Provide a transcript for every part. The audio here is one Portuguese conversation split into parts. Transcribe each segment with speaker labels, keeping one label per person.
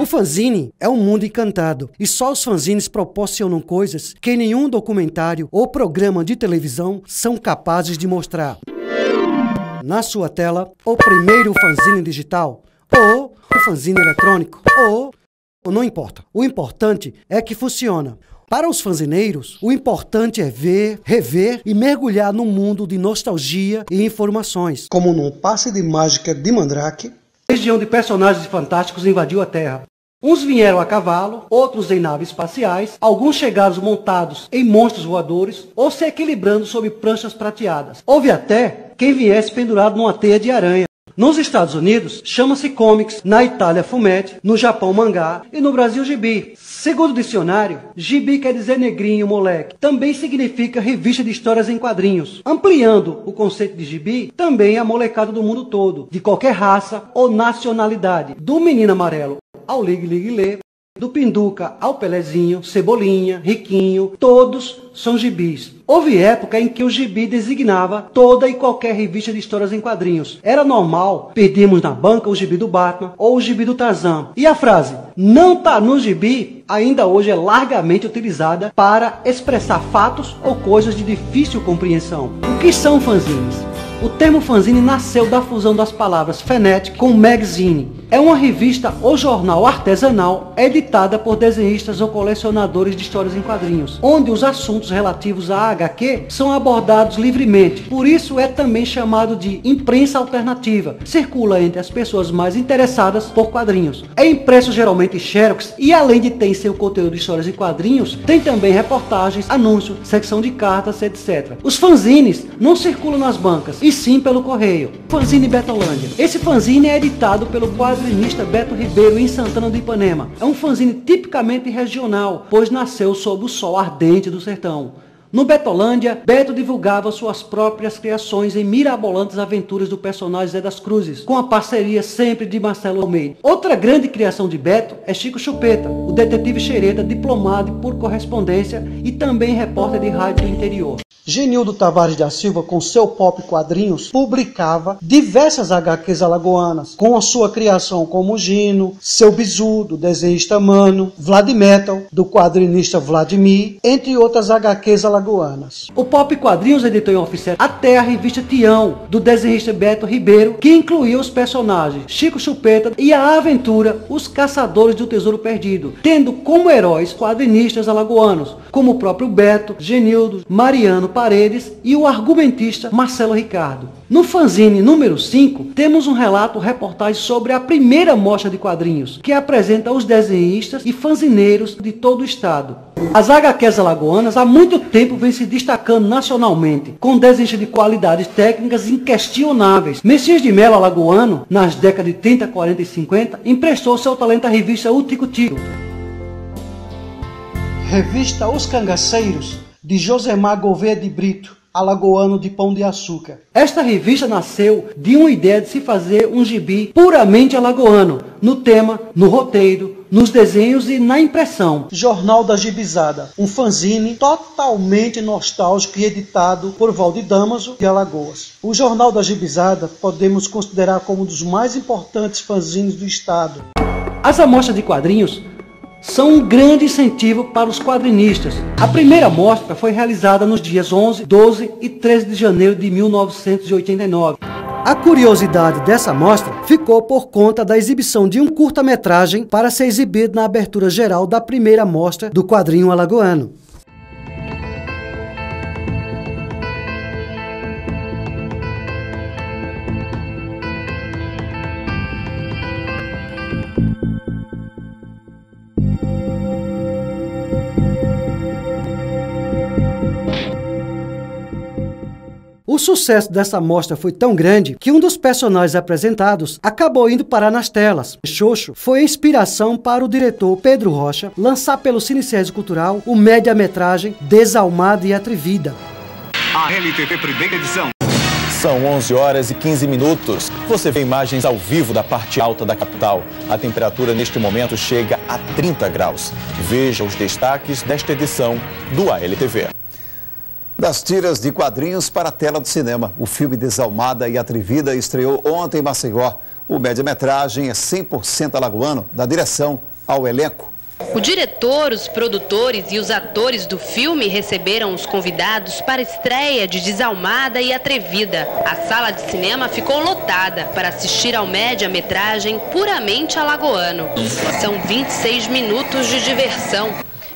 Speaker 1: O fanzine é um mundo encantado e só os fanzines proporcionam coisas que nenhum documentário ou programa de televisão são capazes de mostrar. Na sua tela, o primeiro fanzine digital, ou o fanzine eletrônico, ou não importa. O importante é que funciona. Para os fanzineiros, o importante é ver, rever e mergulhar num mundo de nostalgia e informações. Como num passe de mágica de Mandrake, a legião de personagens fantásticos invadiu a Terra. Uns vieram a cavalo, outros em naves espaciais, alguns chegaram montados em monstros voadores ou se equilibrando sobre pranchas prateadas. Houve até quem viesse pendurado numa teia de aranha. Nos Estados Unidos, chama-se comics, na Itália fumetti, no Japão mangá e no Brasil gibi. Segundo o dicionário, gibi quer dizer negrinho, moleque. Também significa revista de histórias em quadrinhos. Ampliando o conceito de gibi, também a molecada do mundo todo, de qualquer raça ou nacionalidade. Do menino amarelo ao ligue-ligue-lê, do Pinduca ao Pelezinho, Cebolinha, Riquinho, todos são gibis. Houve época em que o gibi designava toda e qualquer revista de histórias em quadrinhos. Era normal pedirmos na banca o gibi do Batman ou o gibi do Tarzan. E a frase, não tá no gibi, ainda hoje é largamente utilizada para expressar fatos ou coisas de difícil compreensão. O que são fanzines? O termo fanzine nasceu da fusão das palavras Fanatic com magazine. É uma revista ou jornal artesanal editada por desenhistas ou colecionadores de histórias em quadrinhos, onde os assuntos relativos à HQ são abordados livremente. Por isso é também chamado de imprensa alternativa. Circula entre as pessoas mais interessadas por quadrinhos. É impresso geralmente em xerox e além de ter em seu conteúdo de histórias em quadrinhos, tem também reportagens, anúncios, secção de cartas, etc. Os fanzines não circulam nas bancas, e sim pelo correio. Fanzine Betolândia. Esse fanzine é editado pelo quadrinista Beto Ribeiro em Santana do Ipanema. É um fanzine tipicamente regional, pois nasceu sob o sol ardente do sertão. No Betolândia, Beto divulgava suas próprias criações em mirabolantes aventuras do personagem Zé das Cruzes, com a parceria sempre de Marcelo Almeida. Outra grande criação de Beto é Chico Chupeta, o detetive xereta diplomado por correspondência e também repórter de rádio do interior. Genildo Tavares da Silva, com seu Pop Quadrinhos, publicava diversas HQs alagoanas, com a sua criação como Gino, Seu Bizu, do desenhista Mano, Vladimetal, do quadrinista Vladimir, entre outras HQs alagoanas. O Pop Quadrinhos editou em oficial até a revista Tião, do desenhista Beto Ribeiro, que incluía os personagens Chico Chupeta e a aventura Os Caçadores do Tesouro Perdido, tendo como heróis quadrinistas alagoanos, como o próprio Beto, Genildo, Mariano Paredes e o argumentista Marcelo Ricardo. No fanzine número 5, temos um relato reportagem sobre a primeira mostra de quadrinhos, que apresenta os desenhistas e fanzineiros de todo o estado. As HQs alagoanas há muito tempo vêm se destacando nacionalmente, com desenhistas de qualidades técnicas inquestionáveis. Messias de Mello alagoano, nas décadas de 30, 40 e 50, emprestou seu talento à revista O Tico Tico. Revista Os Cangaceiros, de Josemar Gouveia de Brito, alagoano de Pão de Açúcar. Esta revista nasceu de uma ideia de se fazer um gibi puramente alagoano, no tema, no roteiro, nos desenhos e na impressão. Jornal da Gibizada, um fanzine totalmente nostálgico e editado por Valdir Damaso de Alagoas. O Jornal da Gibizada podemos considerar como um dos mais importantes fanzines do estado. As amostras de quadrinhos são um grande incentivo para os quadrinistas. A primeira mostra foi realizada nos dias 11, 12 e 13 de janeiro de 1989. A curiosidade dessa mostra ficou por conta da exibição de um curta-metragem para ser exibido na abertura geral da primeira mostra do quadrinho alagoano. O sucesso dessa mostra foi tão grande que um dos personagens apresentados acabou indo parar nas telas. Xoxo foi a inspiração para o diretor Pedro Rocha lançar pelo Cine-Sesc Cultural o média-metragem Desalmada e Atrevida.
Speaker 2: A LTV primeira edição.
Speaker 3: São 11 horas e 15 minutos. Você vê imagens ao vivo da parte alta da capital. A temperatura neste momento chega a 30 graus. Veja os destaques desta edição do ALTV.
Speaker 4: Das tiras de quadrinhos para a tela do cinema. O filme Desalmada e Atrevida estreou ontem em Maceió. O média-metragem é 100% alagoano, da direção ao elenco.
Speaker 5: O diretor, os produtores e os atores do filme receberam os convidados para a estreia de Desalmada e Atrevida. A sala de cinema ficou lotada para assistir ao média-metragem puramente alagoano. São 26 minutos de diversão.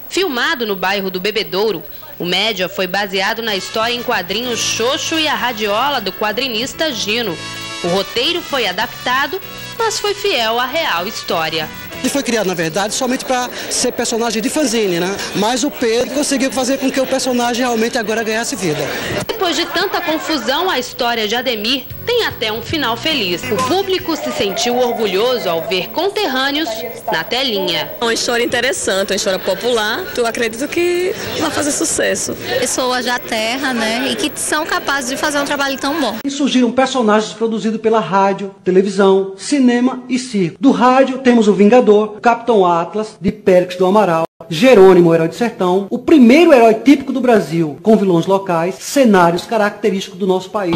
Speaker 5: Filmado no bairro do Bebedouro, o média foi baseado na história em quadrinhos Xoxo e a Radiola do quadrinista Gino. O roteiro foi adaptado, mas foi fiel à real história.
Speaker 1: Ele foi criado, na verdade, somente para ser personagem de fanzine, né? Mas o Pedro conseguiu fazer com que o personagem realmente agora ganhasse vida.
Speaker 5: Depois de tanta confusão, a história de Ademir tem até um final feliz. O público se sentiu orgulhoso ao ver conterrâneos na telinha.
Speaker 6: É uma história interessante, uma história popular. Eu acredito que vai fazer sucesso.
Speaker 7: Pessoas da terra, né? E que são capazes de fazer um trabalho tão bom.
Speaker 1: E surgiram personagens produzidos pela rádio, televisão, cinema e circo. Do rádio temos o Vingador, o Capitão Atlas, de Périx do Amaral, Jerônimo, o herói de sertão, o primeiro herói típico do Brasil, com vilões locais, cenários característicos do nosso país.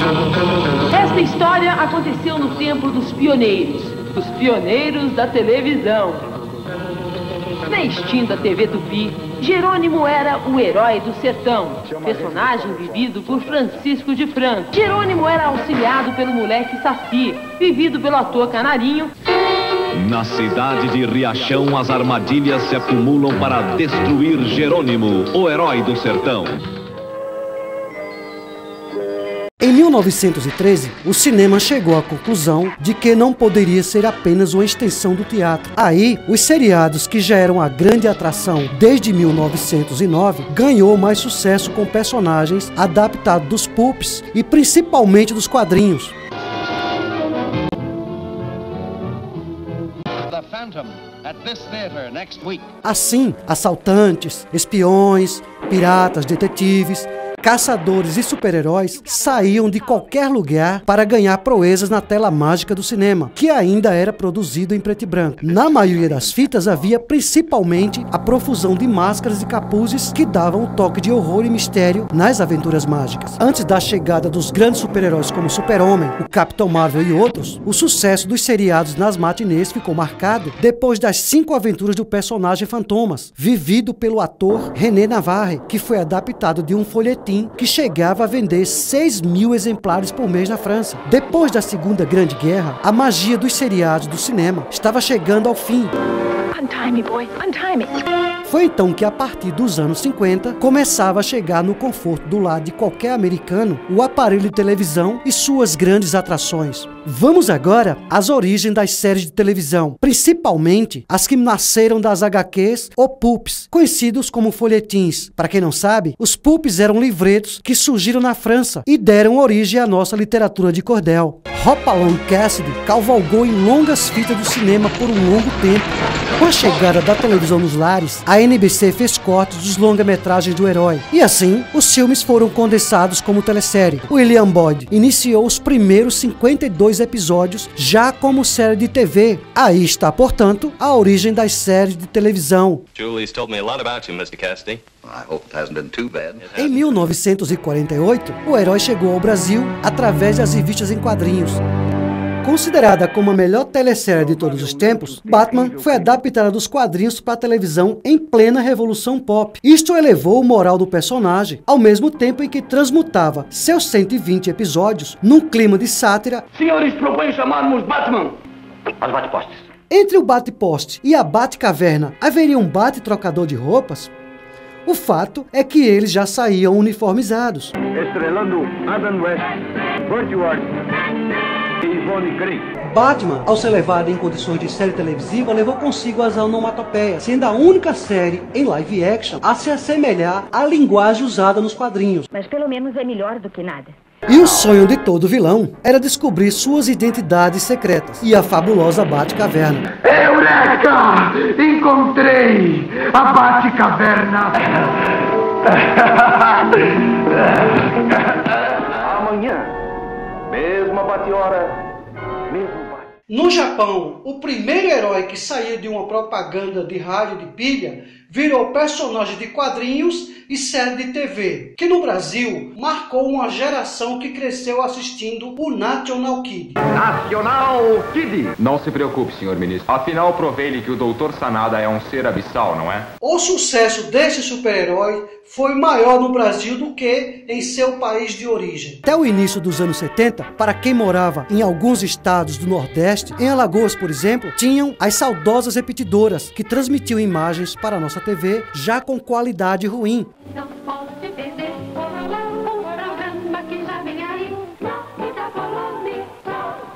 Speaker 8: Esta história aconteceu no tempo dos pioneiros, os pioneiros da televisão. Na extinta TV Tupi, Jerônimo era o herói do sertão, personagem vivido por Francisco de Franco. Jerônimo era auxiliado pelo moleque Saci, vivido pelo ator Canarinho.
Speaker 9: Na cidade de Riachão, as armadilhas se acumulam para destruir Jerônimo, o herói do sertão.
Speaker 1: Em 1913, o cinema chegou à conclusão de que não poderia ser apenas uma extensão do teatro. Aí, os seriados, que já eram a grande atração desde 1909, ganhou mais sucesso com personagens adaptados dos pulps e principalmente dos quadrinhos. Assim, assaltantes, espiões, piratas, detetives, caçadores e super-heróis saíam de qualquer lugar para ganhar proezas na tela mágica do cinema, que ainda era produzido em preto e branco. Na maioria das fitas havia principalmente a profusão de máscaras e capuzes que davam o toque de horror e mistério nas aventuras mágicas. Antes da chegada dos grandes super-heróis como Super-Homem, o Capitão Marvel e outros, o sucesso dos seriados nas matinês ficou marcado depois das 5 aventuras do personagem Fantomas, vivido pelo ator René Navarre, que foi adaptado de um folhetim que chegava a vender 6.000 exemplares por mês na França. Depois da Segunda Grande Guerra, a magia dos seriados do cinema estava chegando ao fim.
Speaker 8: Untie me, boy. Untie me.
Speaker 1: Foi então que, a partir dos anos 50, começava a chegar no conforto do lar de qualquer americano o aparelho de televisão e suas grandes atrações. Vamos agora às origens das séries de televisão, principalmente as que nasceram das HQs ou pulps, conhecidos como folhetins. Para quem não sabe, os pulps eram livretos que surgiram na França e deram origem à nossa literatura de cordel. Hopalong Cassidy cavalgou em longas fitas do cinema por um longo tempo. Com a chegada da televisão nos lares, a NBC fez cortes dos longa-metragens do herói. E assim, os filmes foram condensados como telesérie. William Boyd iniciou os primeiros 52 episódios já como série de TV. Aí está, portanto, a origem das séries de televisão.
Speaker 10: Julie's told me a lot about you, Mr. Cassidy. I hope it hasn't been too bad.
Speaker 1: Em 1948, o herói chegou ao Brasil através das revistas em quadrinhos. Considerada como a melhor telesérie de todos os tempos, Batman foi adaptada dos quadrinhos para a televisão em plena revolução pop. Isto elevou o moral do personagem, ao mesmo tempo em que transmutava seus 120 episódios num clima de sátira.
Speaker 11: Senhores, proponho chamarmos Batman aos bate-postes.
Speaker 1: Entre o bate-poste e a bate-caverna, haveria um bate-trocador de roupas? O fato é que eles já saíam uniformizados.
Speaker 11: Estrelando Adam West, Burt Ward e Yvonne Grey.
Speaker 1: Batman, ao ser levado em condições de série televisiva, levou consigo as onomatopeias, sendo a única série em live action a se assemelhar à linguagem usada nos quadrinhos.
Speaker 12: Mas pelo menos é melhor do que nada.
Speaker 1: E o sonho de todo vilão era descobrir suas identidades secretas e a fabulosa Batcaverna.
Speaker 11: Eureka! Encontrei a Batcaverna! Amanhã, mesma bate-hora, mesmo bate.
Speaker 1: No Japão, o primeiro herói que saía de uma propaganda de rádio de pilha virou personagem de quadrinhos e série de TV, que no Brasil marcou uma geração que cresceu assistindo o National Kid.
Speaker 11: National Kid!
Speaker 13: Não se preocupe, senhor ministro. Afinal, provei-lhe que o Dr. Sanada é um ser abissal, não é?
Speaker 1: O sucesso desse super-herói foi maior no Brasil do que em seu país de origem. Até o início dos anos 70, para quem morava em alguns estados do Nordeste, em Alagoas, por exemplo, tinham as saudosas repetidoras, que transmitiam imagens para a nossa TV já com qualidade ruim.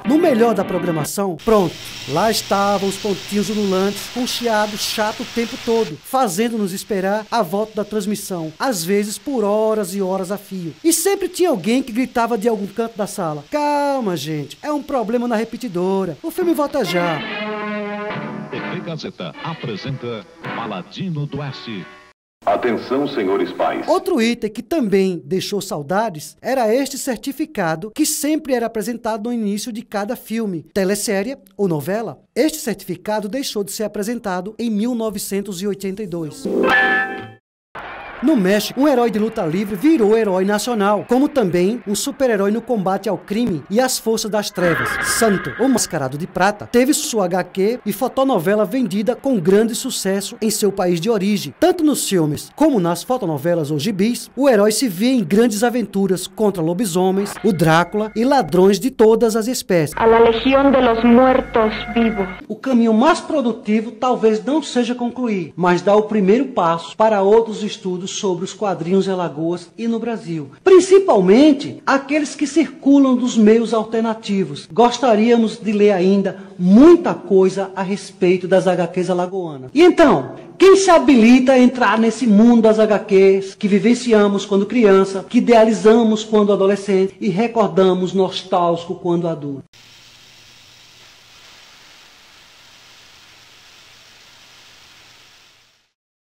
Speaker 1: No melhor da programação, pronto, lá estavam os pontinhos ululantes com chiado chato o tempo todo, fazendo-nos esperar a volta da transmissão, às vezes por horas e horas a fio. E sempre tinha alguém que gritava de algum canto da sala: calma, gente, é um problema na repetidora, o filme volta já.
Speaker 9: TV Gazeta apresenta Paladino do Oeste.
Speaker 14: Atenção, senhores pais.
Speaker 1: Outro item que também deixou saudades era este certificado que sempre era apresentado no início de cada filme, telesérie ou novela. Este certificado deixou de ser apresentado em 1982. No México, um herói de luta livre virou herói nacional, como também um super-herói no combate ao crime e às forças das trevas. Santo, o Mascarado de Prata, teve sua HQ e fotonovela vendida com grande sucesso em seu país de origem. Tanto nos filmes como nas fotonovelas ou gibis, o herói se via em grandes aventuras contra lobisomens, o Drácula e ladrões de todas as espécies.
Speaker 12: A la legión de los muertos vivos.
Speaker 1: O caminho mais produtivo talvez não seja concluir, mas dar o primeiro passo para outros estudos sobre os quadrinhos em Alagoas e no Brasil, principalmente aqueles que circulam dos meios alternativos. Gostaríamos de ler ainda muita coisa a respeito das HQs alagoanas. E então, quem se habilita a entrar nesse mundo das HQs que vivenciamos quando criança, que idealizamos quando adolescente e recordamos nostálgico quando adulto?